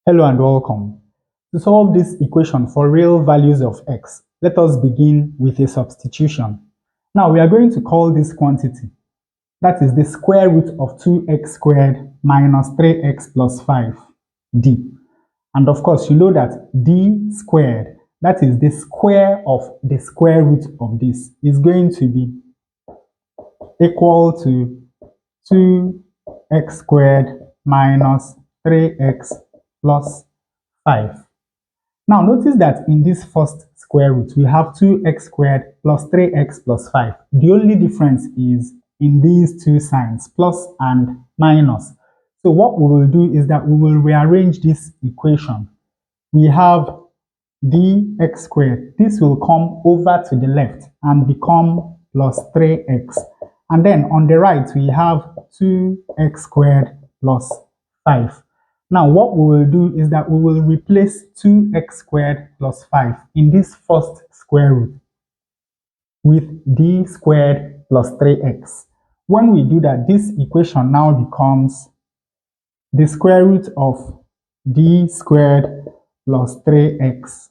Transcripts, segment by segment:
Hello and welcome. To solve this equation for real values of x, let us begin with a substitution. Now we are going to call this quantity, that is the square root of 2x squared minus 3x plus 5, d. And of course, you know that d squared, that is the square of the square root of this, is going to be equal to 2x squared minus 3x plus 5. Now notice that in this first square root, we have 2x squared plus 3x plus 5. The only difference is in these two signs, plus and minus. So what we will do is that we will rearrange this equation. We have dx squared. This will come over to the left and become plus 3x. And then on the right, we have 2x squared plus 5. Now, what we will do is that we will replace 2x squared plus 5 in this first square root with d squared plus 3x. When we do that, this equation now becomes the square root of d squared plus 3x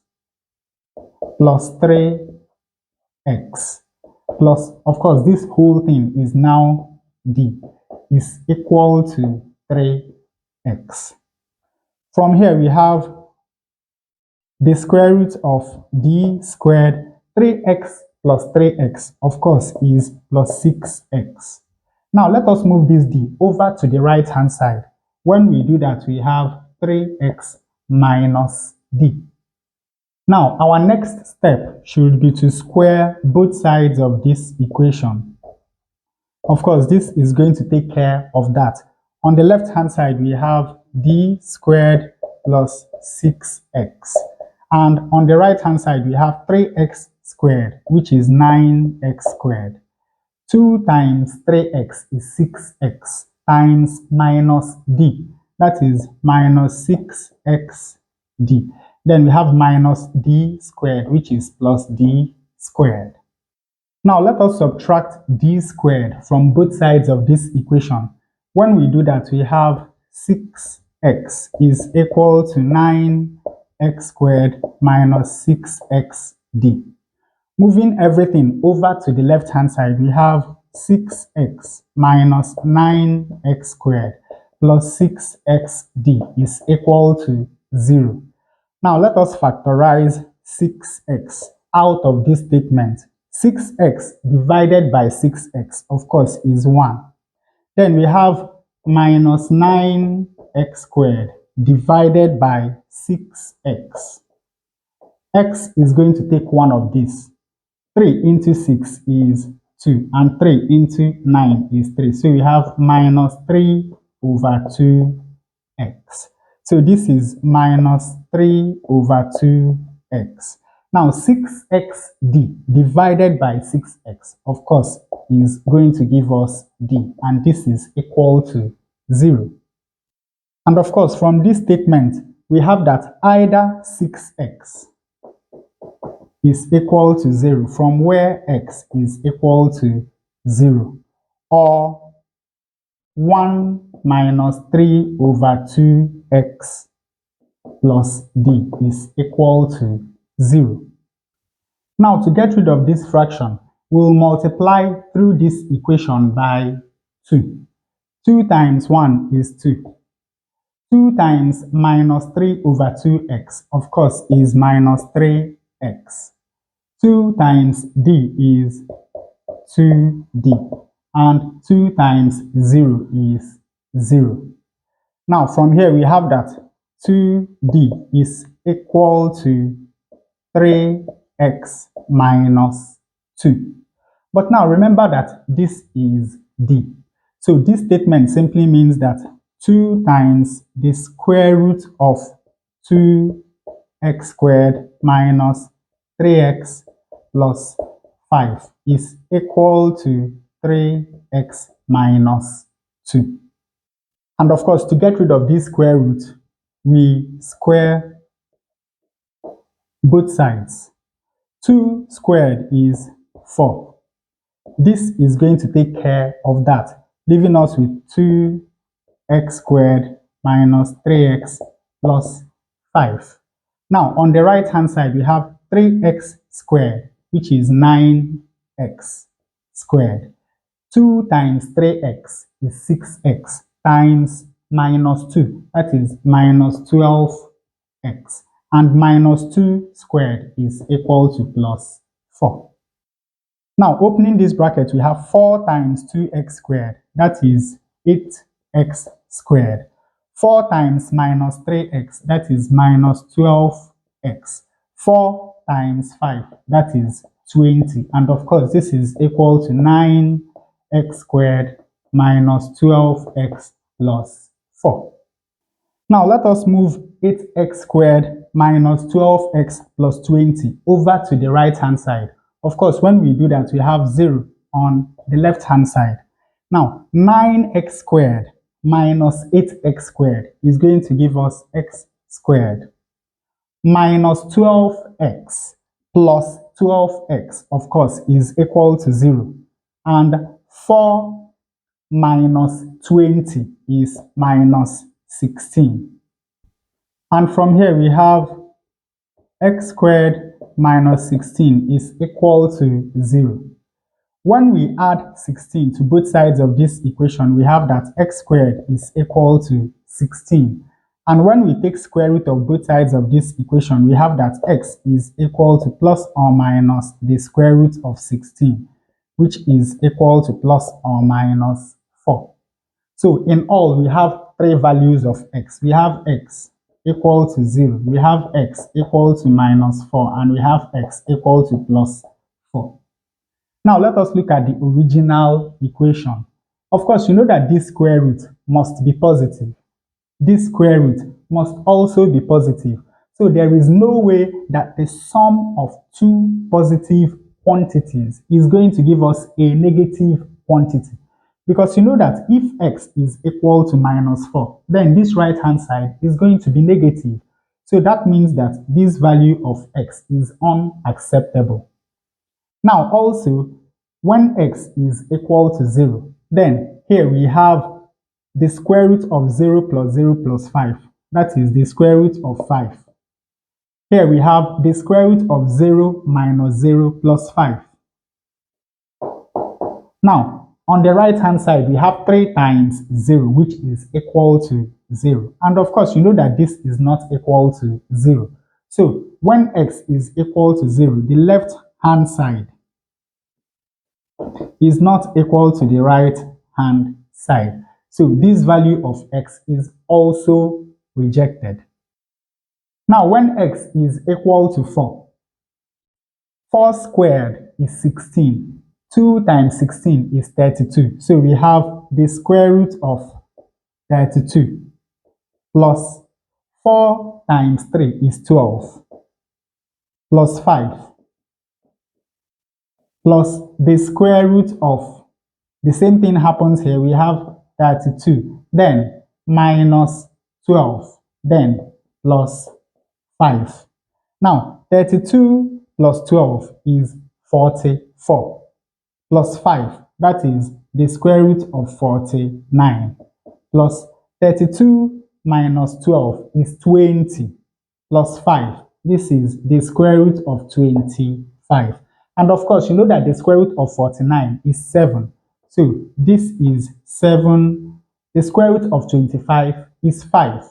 plus 3x plus, of course, this whole thing is now d is equal to 3x. From here, we have the square root of d squared. 3x plus 3x, of course, is plus 6x. Now, let us move this d over to the right-hand side. When we do that, we have 3x minus d. Now, our next step should be to square both sides of this equation. Of course, this is going to take care of that. On the left-hand side, we have d squared plus 6x. And on the right-hand side, we have 3x squared, which is 9x squared. 2 times 3x is 6x times minus d. That is minus 6xd. Then we have minus d squared, which is plus d squared. Now let us subtract d squared from both sides of this equation. When we do that, we have 6x is equal to 9x squared minus 6xd. Moving everything over to the left-hand side, we have 6x minus 9x squared plus 6xd is equal to 0. Now let us factorize 6x out of this statement. 6x divided by 6x, of course, is 1. Then we have minus 9x squared divided by 6x. X is going to take one of these. 3 into 6 is 2, and 3 into 9 is 3. So we have minus 3 over 2x. So this is minus 3 over 2x. Now 6xd divided by 6x, of course, is going to give us d, and this is equal to 0. And of course, from this statement, we have that either 6x is equal to 0 from where x is equal to 0, or 1 minus 3 over 2x plus d is equal to 0. Now, to get rid of this fraction, we'll multiply through this equation by 2. 2 times 1 is 2. 2 times minus 3 over 2x, of course, is minus 3x. 2 times d is 2d, and 2 times 0 is 0. Now, from here, we have that 2d is equal to 3x minus 2. But now, remember that this is d. So this statement simply means that 2 times the square root of 2x squared minus 3x plus 5 is equal to 3x minus 2. And of course, to get rid of this square root, we square both sides. 2 squared is 4. This is going to take care of that, leaving us with 2x squared minus 3x plus 5. Now, on the right hand side, we have 3x squared, which is 9x squared. 2 times 3x is 6x times minus 2, that is minus 12x. And minus 2 squared is equal to plus 4. Now, opening this bracket, we have 4 times 2x squared, that is 8x squared. 4 times minus 3x, that is minus 12x. 4 times 5, that is 20. And of course, this is equal to 9x squared minus 12x plus 4. Now, let us move 8x squared minus 12x plus 20 over to the right-hand side. Of course, when we do that, we have 0 on the left-hand side. Now, 9x squared minus 8x squared is going to give us x squared minus 12x plus 12x, of course, is equal to 0. And 4 minus 20 is minus 16. And from here, we have x squared minus 16 is equal to 0. When we add 16 to both sides of this equation, we have that x squared is equal to 16. And when we take square root of both sides of this equation, we have that x is equal to plus or minus the square root of 16, which is equal to plus or minus 4. So in all, we have 3 values of x. We have x equal to 0, we have x equal to minus 4, and we have x equal to plus 4. Now let us look at the original equation. Of course, you know that this square root must be positive. This square root must also be positive. So there is no way that the sum of 2 positive quantities is going to give us a negative quantity. Because you know that if x is equal to minus 4, then this right-hand side is going to be negative. So that means that this value of x is unacceptable. Now also, when x is equal to 0, then here we have the square root of 0 plus 0 plus 5. That is the square root of 5. Here we have the square root of 0 minus 0 plus 5. Now, on the right-hand side, we have 3 times 0, which is equal to 0. And of course, you know that this is not equal to 0. So, when x is equal to 0, the left-hand side is not equal to the right-hand side. So, this value of x is also rejected. Now, when x is equal to 4, 4 squared is 16. 2 times 16 is 32. So we have the square root of 32 plus 4 times 3 is 12 plus 5 plus the square root of the same thing happens here. We have 32, then minus 12, then plus 5. Now 32 plus 12 is 44. Plus 5, that is the square root of 49, plus 32 minus 12 is 20, plus 5, this is the square root of 25. And of course, you know that the square root of 49 is 7. So this is 7, the square root of 25 is 5,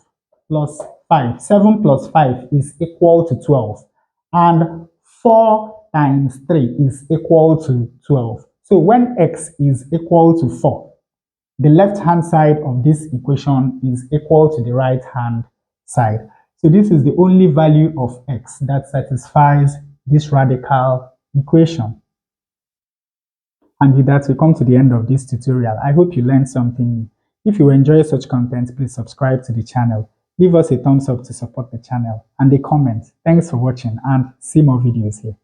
plus 5. 7 plus 5 is equal to 12. And 4 times 3 is equal to 12. So when x is equal to 4, the left-hand side of this equation is equal to the right-hand side. So this is the only value of x that satisfies this radical equation. And with that, we come to the end of this tutorial. I hope you learned something new. If you enjoy such content, please subscribe to the channel. Leave us a thumbs up to support the channel and a comment. Thanks for watching and see more videos here.